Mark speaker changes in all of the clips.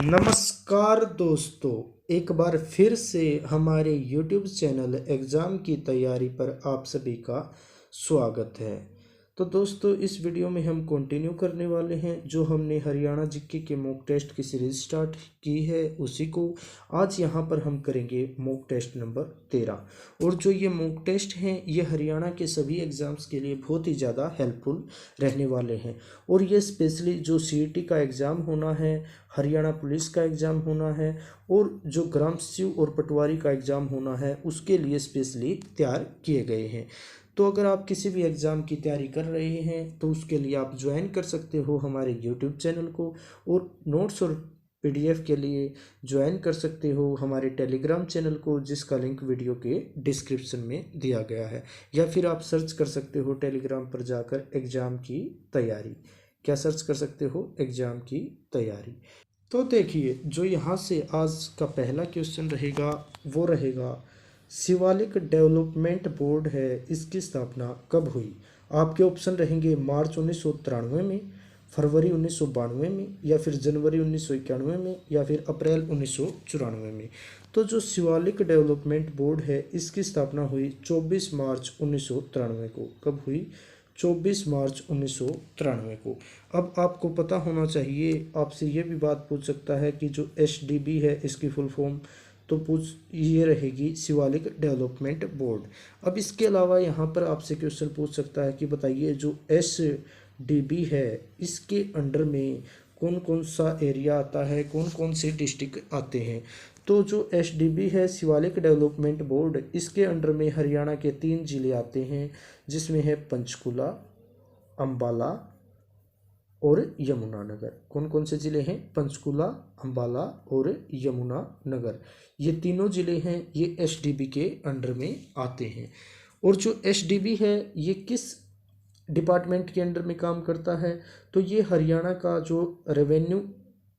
Speaker 1: नमस्कार दोस्तों, एक बार फिर से हमारे YouTube चैनल एग्ज़ाम की तैयारी पर आप सभी का स्वागत है। तो दोस्तों, इस वीडियो में हम कंटिन्यू करने वाले हैं जो हमने हरियाणा जीके के मॉक टेस्ट की सीरीज़ स्टार्ट की है उसी को। आज यहाँ पर हम करेंगे मॉक टेस्ट नंबर 13। और जो ये मॉक टेस्ट हैं ये हरियाणा के सभी एग्ज़ाम्स के लिए बहुत ही ज़्यादा हेल्पफुल रहने वाले हैं। और ये स्पेशली जो CET का एग्ज़ाम होना है, हरियाणा पुलिस का एग्ज़ाम होना है और जो ग्राम सचिव और पटवारी का एग्ज़ाम होना है उसके लिए स्पेशली तैयार किए गए हैं। तो अगर आप किसी भी एग्ज़ाम की तैयारी कर रहे हैं तो उसके लिए आप ज्वाइन कर सकते हो हमारे YouTube चैनल को, और नोट्स और PDF के लिए ज्वाइन कर सकते हो हमारे टेलीग्राम चैनल को, जिसका लिंक वीडियो के डिस्क्रिप्शन में दिया गया है। या फिर आप सर्च कर सकते हो टेलीग्राम पर जाकर एग्ज़ाम की तैयारी। क्या सर्च कर सकते हो? एग्ज़ाम की तैयारी। तो देखिए, जो यहाँ से आज का पहला क्वेश्चन रहेगा वो रहेगा, शिवालिक डेवलपमेंट बोर्ड है, इसकी स्थापना कब हुई? आपके ऑप्शन रहेंगे मार्च 1993 में, फरवरी 1992 में, या फिर जनवरी 1991 में, या फिर अप्रैल 1994 में। तो जो शिवालिक डेवलपमेंट बोर्ड है इसकी स्थापना हुई 24 मार्च 1993 को। कब हुई? 24 मार्च 1993 को। अब आपको पता होना चाहिए, आपसे ये भी बात पूछ सकता है कि जो SDB है इसकी फुल फॉर्म, तो ये रहेगी शिवालिक डेवलपमेंट बोर्ड। अब इसके अलावा यहाँ पर आपसे क्वेश्चन पूछ सकता है कि बताइए जो SDB है इसके अंडर में कौन कौन सा एरिया आता है, कौन कौन से डिस्ट्रिक्ट आते हैं। तो जो SDB है शिवालिक डेवलपमेंट बोर्ड, इसके अंडर में हरियाणा के 3 जिले आते हैं, जिसमें है पंचकुला, अम्बाला और यमुनानगर। कौन कौन से ज़िले हैं? पंचकुला, अम्बाला और यमुनानगर। ये तीनों ज़िले हैं, ये SDB के अंडर में आते हैं। और जो SDB है ये किस डिपार्टमेंट के अंडर में काम करता है? तो ये हरियाणा का जो रेवेन्यू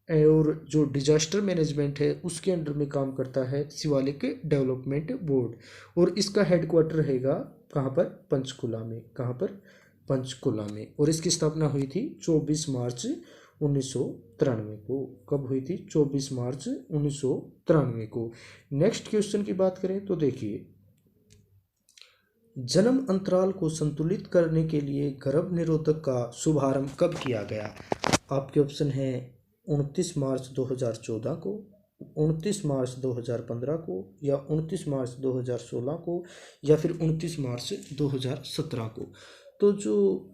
Speaker 1: और जो डिजास्टर मैनेजमेंट है उसके अंडर में काम करता है शिवालिक डेवलपमेंट बोर्ड। और इसका हेडक्वार्टर रहेगा कहाँ पर? पंचकुला में। कहाँ पर? पंचकुला में। और इसकी स्थापना हुई थी 24 मार्च 1993 को। कब हुई थी? 24 मार्च 1993 को। नेक्स्ट क्वेश्चन की बात करें तो देखिए, जन्म अंतराल को संतुलित करने के लिए गर्भ निरोधक का शुभारंभ कब किया गया? आपके ऑप्शन है 29 मार्च 2014 को, 29 मार्च 2015 को, या 29 मार्च 2016 को, या फिर 29 मार्च 2017 को। तो जो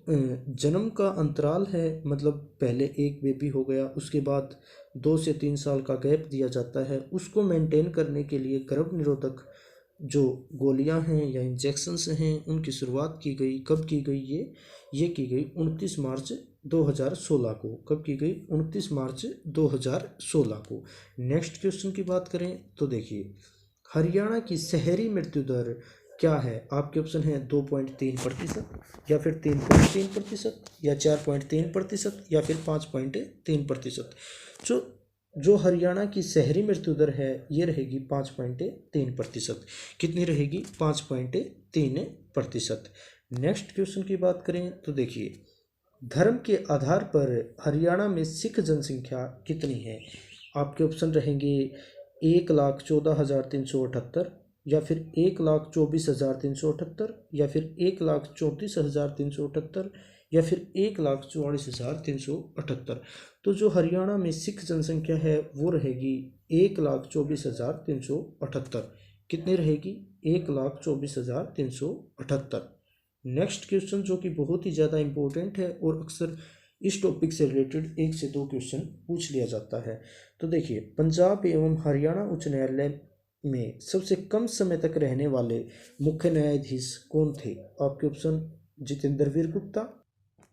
Speaker 1: जन्म का अंतराल है, मतलब पहले एक बेबी हो गया उसके बाद 2 से 3 साल का गैप दिया जाता है, उसको मेंटेन करने के लिए गर्भ निरोधक जो गोलियां हैं या इंजेक्शंस हैं उनकी शुरुआत की गई। कब की गई? ये की गई 29 मार्च 2016 को। कब की गई? 29 मार्च 2016 को। नेक्स्ट क्वेश्चन की बात करें तो देखिए, हरियाणा की शहरी मृत्यु दर क्या है? आपके ऑप्शन है 2.3%, या फिर 3.3%, या 4.3%, या फिर 5.3%। जो हरियाणा की शहरी मृत्यु दर है ये रहेगी 5.3%। कितनी रहेगी? 5.3%। नेक्स्ट क्वेश्चन की बात करें तो देखिए, धर्म के आधार पर हरियाणा में सिख जनसंख्या कितनी है? आपके ऑप्शन रहेंगे 1,14,378, या फिर 1,24,378, या फिर 1,34,378, या फिर 1,44,378। तो जो हरियाणा में सिख जनसंख्या है वो रहेगी 1,24,378। कितनी रहेगी? 1,24,378। नेक्स्ट क्वेश्चन जो कि बहुत ही ज़्यादा इम्पोर्टेंट है और अक्सर इस टॉपिक से रिलेटेड 1 से 2 क्वेश्चन पूछ लिया जाता है। तो देखिए, पंजाब एवं हरियाणा उच्च न्यायालय में सबसे कम समय तक रहने वाले मुख्य न्यायाधीश कौन थे? आपके ऑप्शन जितेंद्र वीर गुप्ता,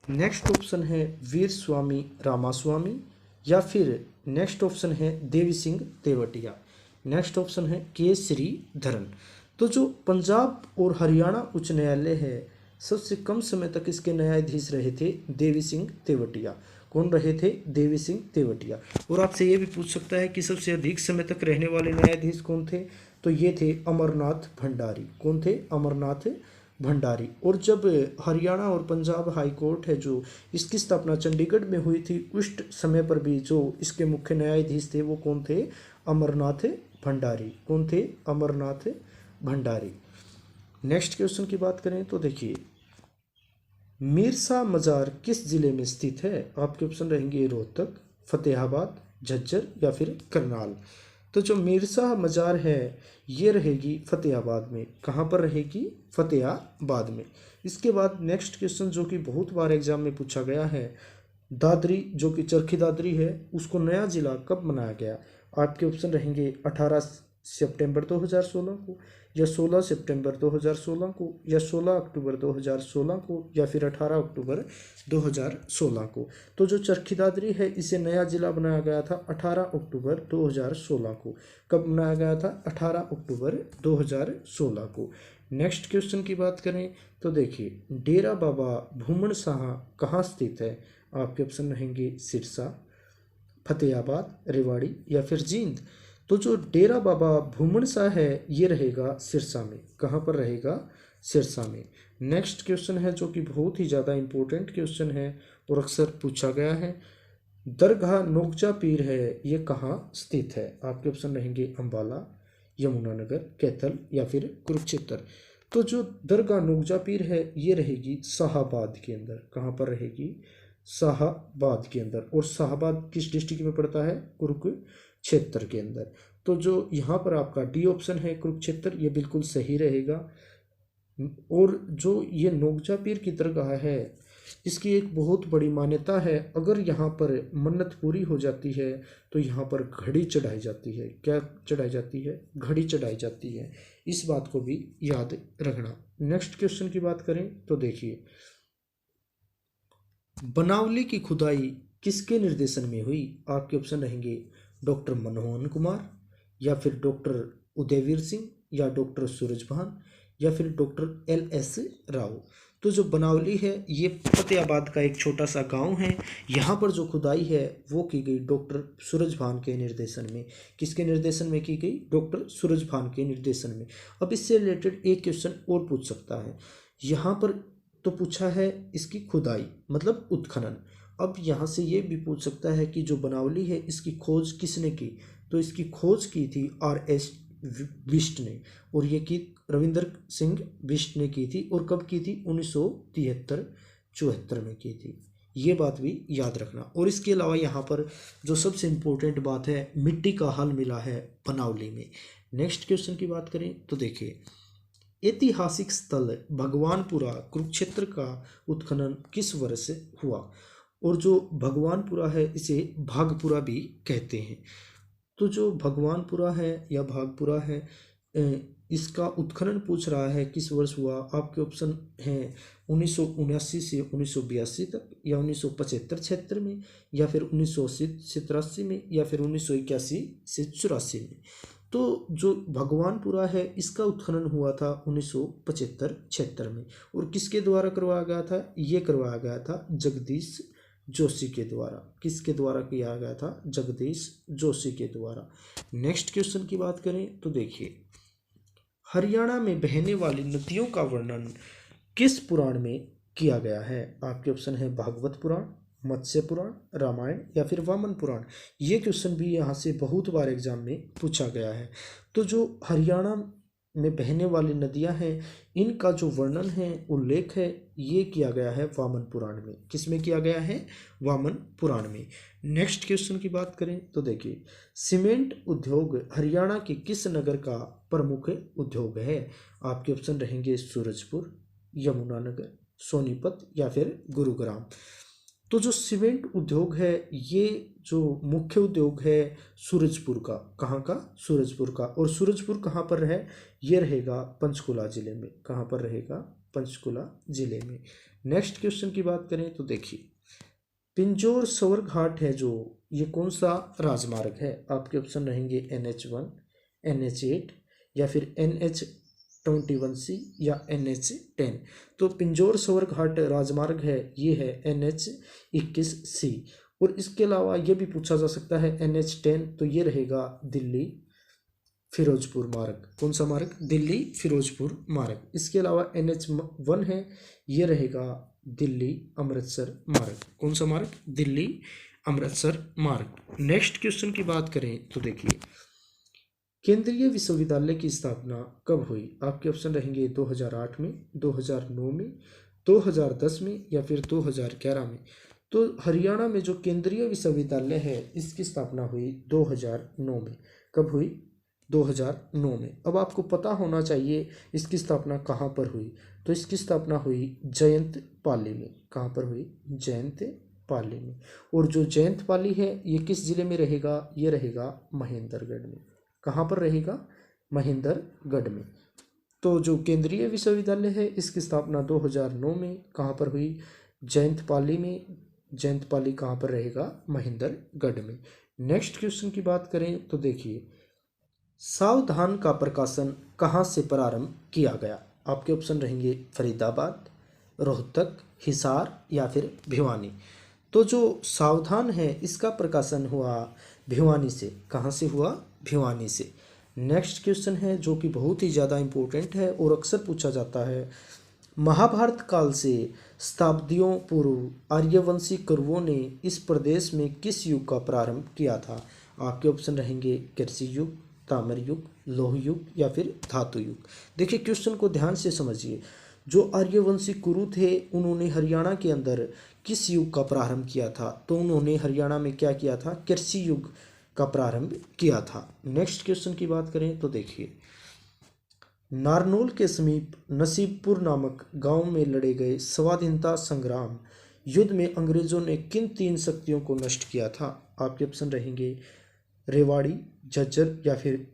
Speaker 1: नेक्स्ट ऑप्शन है वीर स्वामी रामास्वामी, या फिर नेक्स्ट ऑप्शन है देवी सिंह तेवटिया, नेक्स्ट ऑप्शन है के श्रीधरन। तो जो पंजाब और हरियाणा उच्च न्यायालय है सबसे कम समय तक इसके न्यायाधीश रहे थे देवी सिंह तेवटिया। कौन रहे थे? देवी सिंह तेवटिया। और आपसे ये भी पूछ सकता है कि सबसे अधिक समय तक रहने वाले न्यायाधीश कौन थे? तो ये थे अमरनाथ भंडारी। कौन थे? अमरनाथ भंडारी। और जब हरियाणा और पंजाब हाई कोर्ट है जो, इसकी स्थापना चंडीगढ़ में हुई थी, उस समय पर भी जो इसके मुख्य न्यायाधीश थे वो कौन थे? अमरनाथ भंडारी। कौन थे? अमरनाथ भंडारी। नेक्स्ट क्वेश्चन की बात करें तो देखिए, मीरसा मजार किस जिले में स्थित है? आपके ऑप्शन रहेंगे रोहतक, फतेहाबाद, झज्जर या फिर करनाल। तो जो मीरसा मजार है ये रहेगी फतेहाबाद में। कहाँ पर रहेगी? फतेहाबाद में। इसके बाद नेक्स्ट क्वेश्चन जो कि बहुत बार एग्जाम में पूछा गया है, दादरी जो कि चरखी दादरी है उसको नया जिला कब बनाया गया? आपके ऑप्शन रहेंगे 18 सितंबर 2016 को, या 16 सितंबर 2016 को, या 16 अक्टूबर 2016 को, या फिर 18 अक्टूबर 2016 को। तो जो चरखी दादरी है इसे नया जिला बनाया गया था 18 अक्टूबर 2016 को। कब बनाया गया था? 18 अक्टूबर 2016 को। नेक्स्ट क्वेश्चन की बात करें तो देखिए, डेरा बाबा भूमन शाह कहाँ स्थित है? आपके ऑप्शन रहेंगे सिरसा, फतेहाबाद, रेवाड़ी या फिर जींद। तो जो डेरा बाबा भूमन शाह है ये रहेगा सिरसा में। कहाँ पर रहेगा? सिरसा में। नेक्स्ट क्वेश्चन है जो कि बहुत ही ज़्यादा इंपॉर्टेंट क्वेश्चन है और अक्सर पूछा गया है, दरगाह नोकजा पीर है ये कहाँ स्थित है? आपके ऑप्शन रहेंगे अम्बाला, यमुनानगर, कैथल या फिर कुरुक्षेत्र। तो जो दरगाह नोकजा पीर है ये रहेगी शाहाबाद के अंदर। कहाँ पर रहेगी? शाहाबाद के अंदर। और शाहाबाद किस डिस्ट्रिक्ट में पड़ता है? कुरुक्षेत्र के अंदर। तो जो यहाँ पर आपका डी ऑप्शन है कुरुक्षेत्र, ये बिल्कुल सही रहेगा। और जो ये नोकजा पीर की दरगाह है इसकी एक बहुत बड़ी मान्यता है, अगर यहाँ पर मन्नत पूरी हो जाती है तो यहाँ पर घड़ी चढ़ाई जाती है। क्या चढ़ाई जाती है? घड़ी चढ़ाई जाती है। इस बात को भी याद रखना। नेक्स्ट क्वेश्चन की बात करें तो देखिए, बनावली की खुदाई किसके निर्देशन में हुई? आपके ऑप्शन रहेंगे डॉक्टर मनमोहन कुमार, या फिर डॉक्टर उदयवीर सिंह, या डॉक्टर सूरजभान, या फिर डॉक्टर LS राव। तो जो बनावली है ये फतेहाबाद का एक छोटा सा गांव है। यहाँ पर जो खुदाई है वो की गई डॉक्टर सूरजभान के निर्देशन में। किसके निर्देशन में की गई? डॉक्टर सूरजभान के निर्देशन में। अब इससे रिलेटेड एक क्वेश्चन और पूछ सकता है। यहाँ पर तो पूछा है इसकी खुदाई मतलब उत्खनन। अब यहाँ से ये भी पूछ सकता है कि जो बनावली है इसकी खोज किसने की? तो इसकी खोज की थी RS बिष्ट ने, और ये की रविंद्र सिंह बिष्ट ने की थी। और कब की थी? 1973-74 में की थी। ये बात भी याद रखना। और इसके अलावा यहाँ पर जो सबसे इम्पोर्टेंट बात है, मिट्टी का हल मिला है बनावली में। नेक्स्ट क्वेश्चन की बात करें तो देखिए, ऐतिहासिक स्थल भगवानपुरा कुरुक्षेत्र का उत्खनन किस वर्ष हुआ? और जो भगवानपुरा है इसे भागपुरा भी कहते हैं। तो जो भगवानपुरा है या भागपुरा है इसका उत्खनन पूछ रहा है किस वर्ष हुआ? आपके ऑप्शन हैं 1979 से 1982 तक, या 1975-76 में, या फिर 1980-83 में, या फिर 1981 से 84 में। तो जो भगवानपुरा है इसका उत्खनन हुआ था 1975-76 में। और किसके द्वारा करवाया गया था? ये करवाया गया था जगदीश जोशी के द्वारा। किसके द्वारा किया गया था? जगदीश जोशी के द्वारा। नेक्स्ट क्वेश्चन की बात करें तो देखिए, हरियाणा में बहने वाली नदियों का वर्णन किस पुराण में किया गया है? आपके ऑप्शन है भागवत पुराण, मत्स्य पुराण, रामायण या फिर वामन पुराण। ये क्वेश्चन भी यहाँ से बहुत बार एग्जाम में पूछा गया है। तो जो हरियाणा में बहने वाली नदियाँ हैं इनका जो वर्णन है, उल्लेख है, ये किया गया है वामन पुराण में। किस में किया गया है? वामन पुराण में। नेक्स्ट क्वेश्चन की बात करें तो देखिए, सीमेंट उद्योग हरियाणा के किस नगर का प्रमुख उद्योग है? आपके ऑप्शन रहेंगे सूरजपुर, यमुनानगर, सोनीपत या फिर गुरुग्राम। तो जो सीमेंट उद्योग है ये जो मुख्य उद्योग है सूरजपुर का। कहाँ का? सूरजपुर का। और सूरजपुर कहाँ पर है? ये रहेगा पंचकुला जिले में। कहाँ पर रहेगा? पंचकुला जिले में। नेक्स्ट क्वेश्चन की बात करें तो देखिए, पिंजौर सवर घाट है जो, ये कौन सा राजमार्ग है? आपके ऑप्शन रहेंगे NH1, NH8 या फिर NH21C या NH10। तो पिंजौर सवर घाट राजमार्ग है ये है NH21C। और इसके अलावा ये भी पूछा जा सकता है NH10, तो ये रहेगा दिल्ली फिरोजपुर मार्ग। कौन सा मार्ग? दिल्ली फिरोजपुर मार्ग। इसके अलावा NH1 है, ये रहेगा दिल्ली अमृतसर मार्ग। कौन सा मार्ग? दिल्ली अमृतसर मार्ग। नेक्स्ट क्वेश्चन की बात करें तो देखिए, केंद्रीय विश्वविद्यालय की स्थापना कब हुई? आपके ऑप्शन रहेंगे 2008 में, 2009 में, 2010 में या फिर 2011 में। तो हरियाणा में जो केंद्रीय विश्वविद्यालय है इसकी स्थापना हुई 2009 में। कब हुई? 2009 में। अब आपको पता होना चाहिए इसकी स्थापना कहाँ पर हुई। तो इसकी स्थापना हुई जयंत पाली में। कहाँ पर हुई? जयंत पाली में। और जो जयंत पाली है ये किस जिले में रहेगा? ये रहेगा महेंद्रगढ़ में। कहाँ पर रहेगा? महेंद्रगढ़ में। तो जो केंद्रीय विश्वविद्यालय है इसकी स्थापना 2009 में कहाँ पर हुई? जयंत पाली में। जयंत पाली कहाँ पर रहेगा? महेंद्रगढ़ में। नेक्स्ट क्वेश्चन की बात करें तो देखिए, सावधान का प्रकाशन कहाँ से प्रारंभ किया गया? आपके ऑप्शन रहेंगे फरीदाबाद, रोहतक, हिसार या फिर भिवानी। तो जो सावधान है इसका प्रकाशन हुआ भिवानी से। कहाँ से हुआ? भिवानी से। नेक्स्ट क्वेश्चन है जो कि बहुत ही ज़्यादा इम्पोर्टेंट है और अक्सर पूछा जाता है, महाभारत काल से शताब्दियों पूर्व आर्यवंशी कुरुओं ने इस प्रदेश में किस युग का प्रारंभ किया था? आपके ऑप्शन रहेंगे कृषि युग, ताम्र युग, लौह युग या फिर धातु युग। देखिए क्वेश्चन को ध्यान से समझिए। जो आर्यवंशी कुरु थे उन्होंने हरियाणा के अंदर किस युग का प्रारंभ किया था? तो उन्होंने हरियाणा में क्या किया था? कृषि युग का प्रारंभ किया था। नेक्स्ट क्वेश्चन की बात करें तो देखिए, नारनौल के समीप नसीबपुर नामक गांव में लड़े गए स्वाधीनता संग्राम युद्ध में अंग्रेजों ने किन 3 शक्तियों को नष्ट किया था? आपके ऑप्शन रहेंगे रेवाड़ी, झज्जर या फिर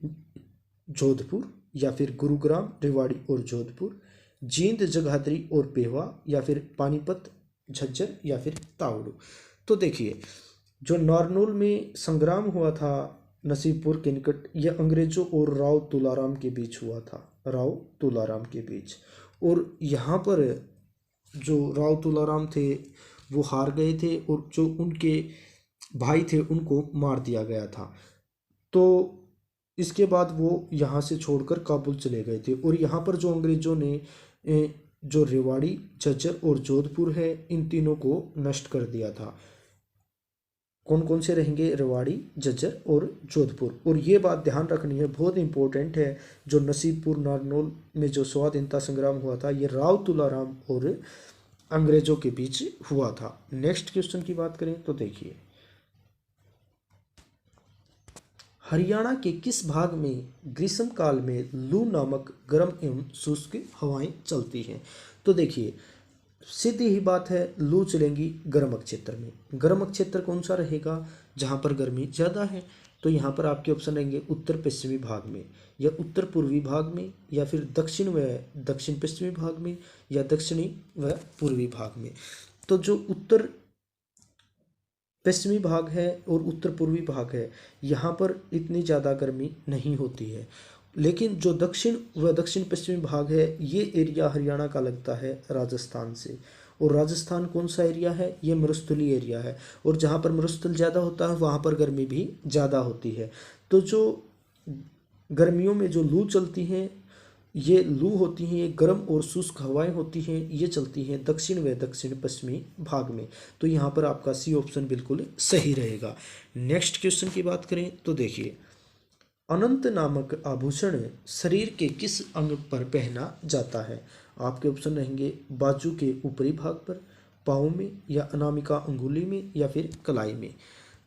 Speaker 1: जोधपुर या फिर गुरुग्राम, रेवाड़ी और जोधपुर, जींद, जगाधरी और पेवा या फिर पानीपत, झज्जर या फिर तावड़ू। तो देखिए जो नारनौल में संग्राम हुआ था नसीबपुर के निकट, यह अंग्रेजों और राव तुलाराम के बीच हुआ था। राव तुलाराम के बीच। और यहाँ पर जो राव तुलाराम थे वो हार गए थे और जो उनके भाई थे उनको मार दिया गया था। तो इसके बाद वो यहाँ से छोड़कर काबुल चले गए थे और यहाँ पर जो अंग्रेजों ने जो रेवाड़ी, झज्जर और जोधपुर है इन तीनों को नष्ट कर दिया था। कौन कौन से रहेंगे? रेवाड़ी, झज्जर और जोधपुर। और ये बात ध्यान रखनी है, बहुत इंपॉर्टेंट है। जो नसीबपुर नारनौल में जो स्वाधीनता संग्राम हुआ था ये राव तुलाराम और अंग्रेजों के बीच हुआ था। नेक्स्ट क्वेश्चन की बात करें तो देखिए, हरियाणा के किस भाग में ग्रीष्म काल में लू नामक गर्म एवं शुष्क हवाएं चलती हैं? तो देखिए सीधी ही बात है, लू चलेंगी गर्म क्षेत्र में। गर्म क्षेत्र कौन सा रहेगा? जहाँ पर गर्मी ज़्यादा है। तो यहाँ पर आपके ऑप्शन रहेंगे उत्तर पश्चिमी भाग में या उत्तर पूर्वी भाग में या फिर दक्षिण व दक्षिण पश्चिमी भाग में या दक्षिणी व पूर्वी भाग में। तो जो उत्तर पश्चिमी भाग है और उत्तर पूर्वी भाग है यहाँ पर इतनी ज़्यादा गर्मी नहीं होती है। लेकिन जो दक्षिण व दक्षिण पश्चिमी भाग है ये एरिया हरियाणा का लगता है राजस्थान से। और राजस्थान कौन सा एरिया है? ये मरुस्थलीय एरिया है। और जहाँ पर मरुस्थल ज़्यादा होता है वहाँ पर गर्मी भी ज़्यादा होती है। तो जो गर्मियों में जो लू चलती हैं ये लू होती हैं, ये गर्म और शुष्क हवाएं होती हैं, ये चलती हैं दक्षिण व दक्षिण पश्चिमी भाग में। तो यहाँ पर आपका सी ऑप्शन बिल्कुल सही रहेगा। नेक्स्ट क्वेश्चन की बात करें तो देखिए, अनंत नामक आभूषण शरीर के किस अंग पर पहना जाता है? आपके ऑप्शन रहेंगे बाजू के ऊपरी भाग पर, पाँव में या अनामिका अंगुली में या फिर कलाई में।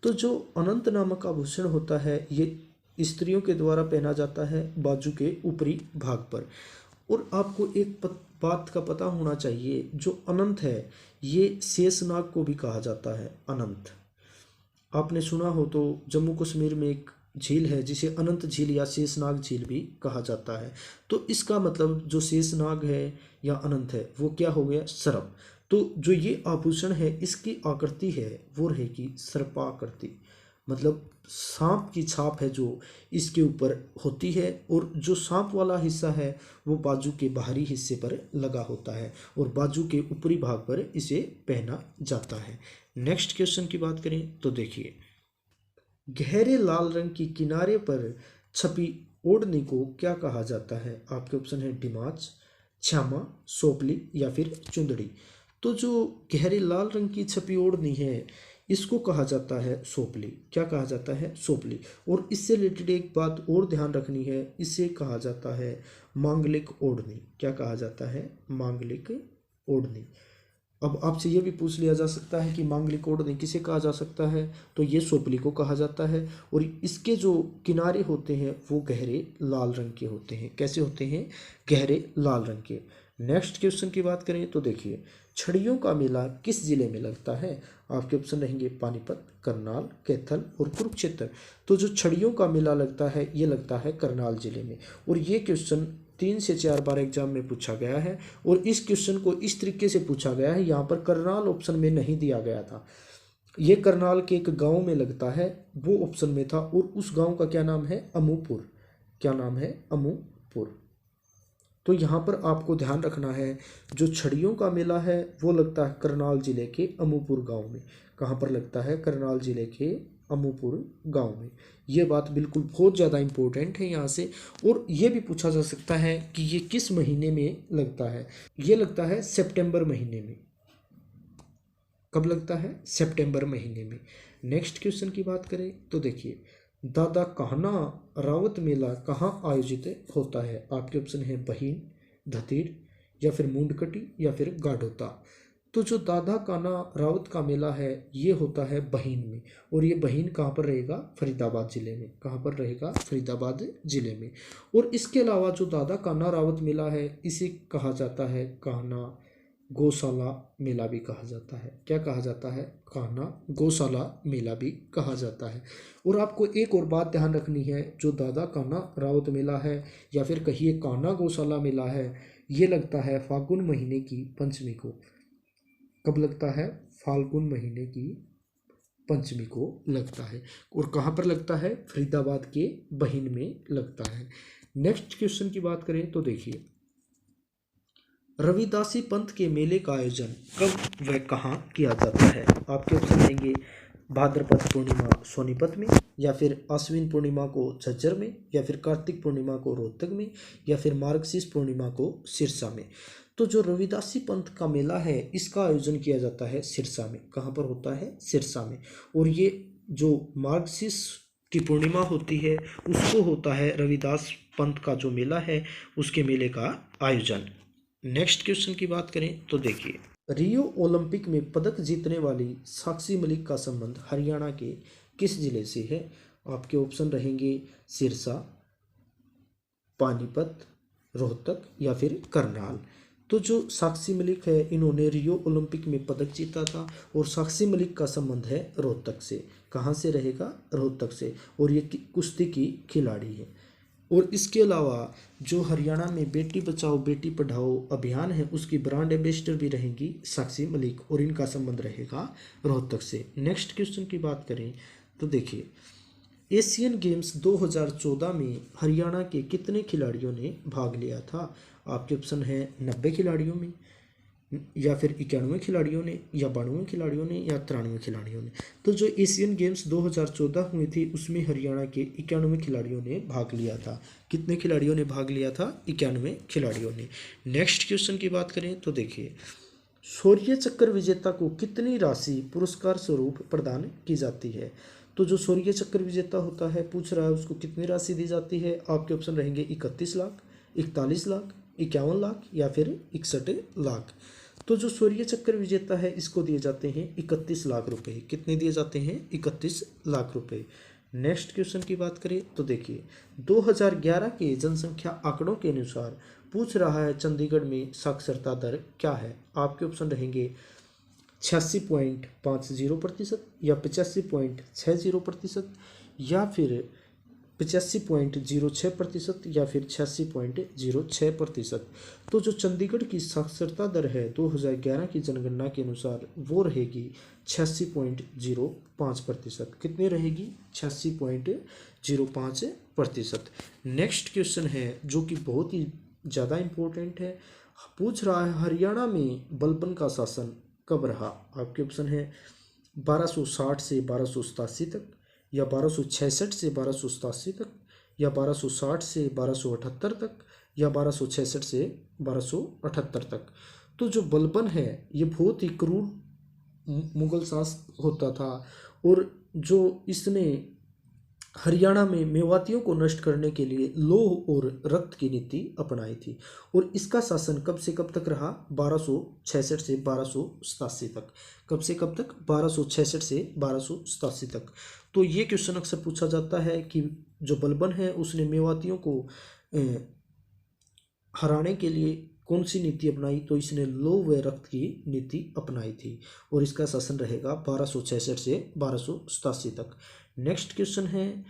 Speaker 1: तो जो अनंत नामक आभूषण होता है ये स्त्रियों के द्वारा पहना जाता है बाजू के ऊपरी भाग पर। और आपको एक बात का पता होना चाहिए, जो अनंत है ये शेषनाग को भी कहा जाता है। अनंत आपने सुना हो तो जम्मू कश्मीर में एक झील है जिसे अनंत झील या शेषनाग झील भी कहा जाता है। तो इसका मतलब जो शेषनाग है या अनंत है वो क्या हो गया? सर्प। तो जो ये आभूषण है इसकी आकृति है वो रहेगी सर्पाकृति। मतलब सांप की छाप है जो इसके ऊपर होती है और जो सांप वाला हिस्सा है वो बाजू के बाहरी हिस्से पर लगा होता है और बाजू के ऊपरी भाग पर इसे पहना जाता है। नेक्स्ट क्वेश्चन की बात करें तो देखिए, गहरे लाल रंग की किनारे पर छपी ओढ़नी को क्या कहा जाता है? आपके ऑप्शन है डिमाच, छामा, सोपली या फिर चुंदड़ी। तो जो गहरे लाल रंग की छपी ओढ़नी है इसको कहा जाता है सोपली। क्या कहा जाता है? सोपली। और इससे रिलेटेड एक बात और ध्यान रखनी है, इसे कहा जाता है मांगलिक ओढ़नी। क्या कहा जाता है? मांगलिक ओढ़नी। अब आपसे ये भी पूछ लिया जा सकता है कि मांगलिक ओढ़नी किसे कहा जा सकता है, तो ये सोपली को कहा जाता है। और इसके जो किनारे होते हैं वो गहरे लाल रंग के होते हैं। कैसे होते हैं? गहरे लाल रंग के। नेक्स्ट क्वेश्चन की बात करें तो देखिए, छड़ियों का मेला किस जिले में लगता है? आपके ऑप्शन रहेंगे पानीपत, करनाल, कैथल और कुरुक्षेत्र। तो जो छड़ियों का मेला लगता है ये लगता है करनाल जिले में। और ये क्वेश्चन 3 से 4 बार एग्जाम में पूछा गया है। और इस क्वेश्चन को इस तरीके से पूछा गया है, यहाँ पर करनाल ऑप्शन में नहीं दिया गया था। ये करनाल के एक गांव में लगता है, वो ऑप्शन में था। और उस गांव का क्या नाम है? अमूपुर। क्या नाम है? अमूपुर। तो यहाँ पर आपको ध्यान रखना है, जो छड़ियों का मेला है वो लगता है करनाल जिले के अमूपुर गांव में। कहाँ पर लगता है? करनाल जिले के अमूपुर गांव में। ये बात बिल्कुल बहुत ज़्यादा इम्पोर्टेंट है यहाँ से। और ये भी पूछा जा सकता है कि ये किस महीने में लगता है? ये लगता है सितंबर महीने में। कब लगता है? सितंबर महीने में। नेक्स्ट क्वेश्चन की बात करें तो देखिए, दादा कान्हा रावत मेला कहाँ आयोजित होता है? आपके ऑप्शन है बहीन, धतीर या फिर मुंडकटी या फिर गाढ़ोता। तो जो दादा कान्हा रावत का मेला है ये होता है बहीन में। और ये बहीन कहाँ पर रहेगा? फरीदाबाद जिले में। कहाँ पर रहेगा? फरीदाबाद जिले में। और इसके अलावा जो दादा कान्हा रावत मेला है इसे कहा जाता है कान्हा गौशाला मेला भी कहा जाता है। क्या कहा जाता है? कान्हा गौशाला मेला भी कहा जाता है। और आपको एक और बात ध्यान रखनी है, जो दादा कान्हा रावत मेला है या फिर कहिए कान्हा गौशाला मेला है ये लगता है फाल्गुन महीने की पंचमी को। कब लगता है? फाल्गुन महीने की पंचमी को लगता है। और कहाँ पर लगता है? फरीदाबाद के बहीन में लगता है। नेक्स्ट क्वेश्चन की बात करें तो देखिए, रविदासी पंथ के मेले का आयोजन कब व कहाँ किया जाता है? आपके ऑप्शन रहेंगे भाद्रपद पूर्णिमा सोनीपत में, या फिर आश्विन पूर्णिमा को झज्जर में, या फिर कार्तिक पूर्णिमा को रोहतक में, या फिर मार्गशीर्ष पूर्णिमा को सिरसा में। तो जो रविदासी पंथ का मेला है इसका आयोजन किया जाता है सिरसा में। कहाँ पर होता है? सिरसा में। और ये जो मार्गशीर्ष की पूर्णिमा होती है उसको होता है रविदास पंथ का जो मेला है उसके मेले का आयोजन। नेक्स्ट क्वेश्चन की बात करें तो देखिए, रियो ओलंपिक में पदक जीतने वाली साक्षी मलिक का संबंध हरियाणा के किस जिले से है? आपके ऑप्शन रहेंगे सिरसा, पानीपत, रोहतक या फिर करनाल। तो जो साक्षी मलिक है इन्होंने रियो ओलंपिक में पदक जीता था। और साक्षी मलिक का संबंध है रोहतक से। कहाँ से रहेगा? रोहतक से। और ये कुश्ती की खिलाड़ी है। और इसके अलावा जो हरियाणा में बेटी बचाओ बेटी पढ़ाओ अभियान है उसकी ब्रांड एम्बेसडर भी रहेंगी साक्षी मलिक। और इनका संबंध रहेगा रोहतक से। नेक्स्ट क्वेश्चन की बात करें तो देखिए, एशियन गेम्स 2014 में हरियाणा के कितने खिलाड़ियों ने भाग लिया था? आपके ऑप्शन है 90 खिलाड़ियों में, या फिर 91 खिलाड़ियों ने, या 92 खिलाड़ियों ने, या 93 खिलाड़ियों ने। तो जो एशियन गेम्स 2014 हुई थी उसमें हरियाणा के 91 खिलाड़ियों ने भाग लिया था। कितने खिलाड़ियों ने भाग लिया था? 91 खिलाड़ियों ने। नेक्स्ट क्वेश्चन की बात करें तो देखिए, शौर्य चक्र विजेता को कितनी राशि पुरस्कार स्वरूप प्रदान की जाती है? तो जो शौर्य चक्र विजेता होता है पूछ रहा है उसको कितनी राशि दी जाती है? आपके ऑप्शन रहेंगे 31 लाख, 41 लाख, 51 लाख या फिर 61 लाख। तो जो शौर्य चक्र विजेता है इसको दिए जाते हैं 31 लाख रुपए। कितने दिए जाते हैं? 31 लाख रुपए। नेक्स्ट क्वेश्चन की बात करें तो देखिए, 2011 के जनसंख्या आंकड़ों के अनुसार पूछ रहा है चंडीगढ़ में साक्षरता दर क्या है? आपके ऑप्शन रहेंगे 86.50%, या 85.60%, या फिर 85.06%, या फिर 86.06%। तो जो चंडीगढ़ की साक्षरता दर है 2011 की जनगणना के अनुसार वो रहेगी 86.05%। कितनी रहेगी? 86.05%। नेक्स्ट क्वेश्चन है जो कि बहुत ही ज़्यादा इम्पोर्टेंट है, पूछ रहा है हरियाणा में बलबन का शासन कब रहा? आपके ऑप्शन है 1260 से 1287 तक, या 1266 से 1287 तक, या 1260 से 1278 तक, या 1266 से 1278 तक। तो जो बलबन है ये बहुत ही क्रूर मुगल शासक होता था, और जो इसने हरियाणा में मेवातियों को नष्ट करने के लिए लौह और रक्त की नीति अपनाई थी। और इसका शासन कब से कब तक रहा? 1266 से 1287 तक। कब से कब तक? 1266 से 1287 तक। तो ये क्वेश्चन अक्सर पूछा जाता है कि जो बलबन है उसने मेवातियों को हराने के लिए कौन सी नीति अपनाई? तो इसने लौह व रक्त की नीति अपनाई थी, और इसका शासन रहेगा 1266 से 1287 तक। नेक्स्ट क्वेश्चन है,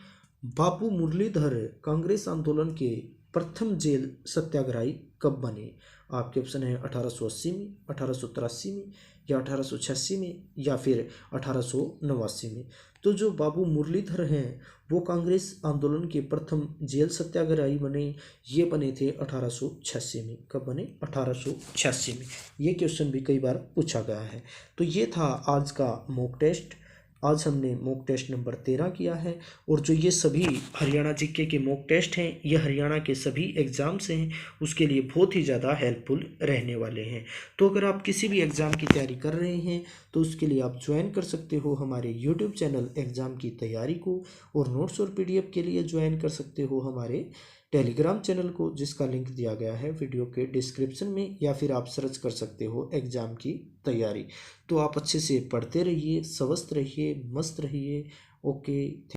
Speaker 1: बाबू मुरलीधर कांग्रेस आंदोलन के प्रथम जेल सत्याग्रही कब बने? आपके ऑप्शन है 1880 में, 1883 में, या 1886 में, या फिर 1889 में। तो जो बाबू मुरलीधर हैं वो कांग्रेस आंदोलन के प्रथम जेल सत्याग्रही बने। ये बने थे 1886 में। कब बने? 1886 में। ये क्वेश्चन भी कई बार पूछा गया है। तो ये था आज का मॉक टेस्ट। आज हमने मॉक टेस्ट नंबर 13 किया है, और जो ये सभी हरियाणा जीके के मॉक टेस्ट हैं ये हरियाणा के सभी एग्ज़ाम्स हैं उसके लिए बहुत ही ज़्यादा हेल्पफुल रहने वाले हैं। तो अगर आप किसी भी एग्ज़ाम की तैयारी कर रहे हैं तो उसके लिए आप ज्वाइन कर सकते हो हमारे यूट्यूब चैनल एग्ज़ाम की तैयारी को, और नोट्स और PDF के लिए ज्वाइन कर सकते हो हमारे टेलीग्राम चैनल को, जिसका लिंक दिया गया है वीडियो के डिस्क्रिप्शन में, या फिर आप सर्च कर सकते हो एग्ज़ाम की तैयारी। तो आप अच्छे से पढ़ते रहिए, स्वस्थ रहिए, मस्त रहिए। ओके।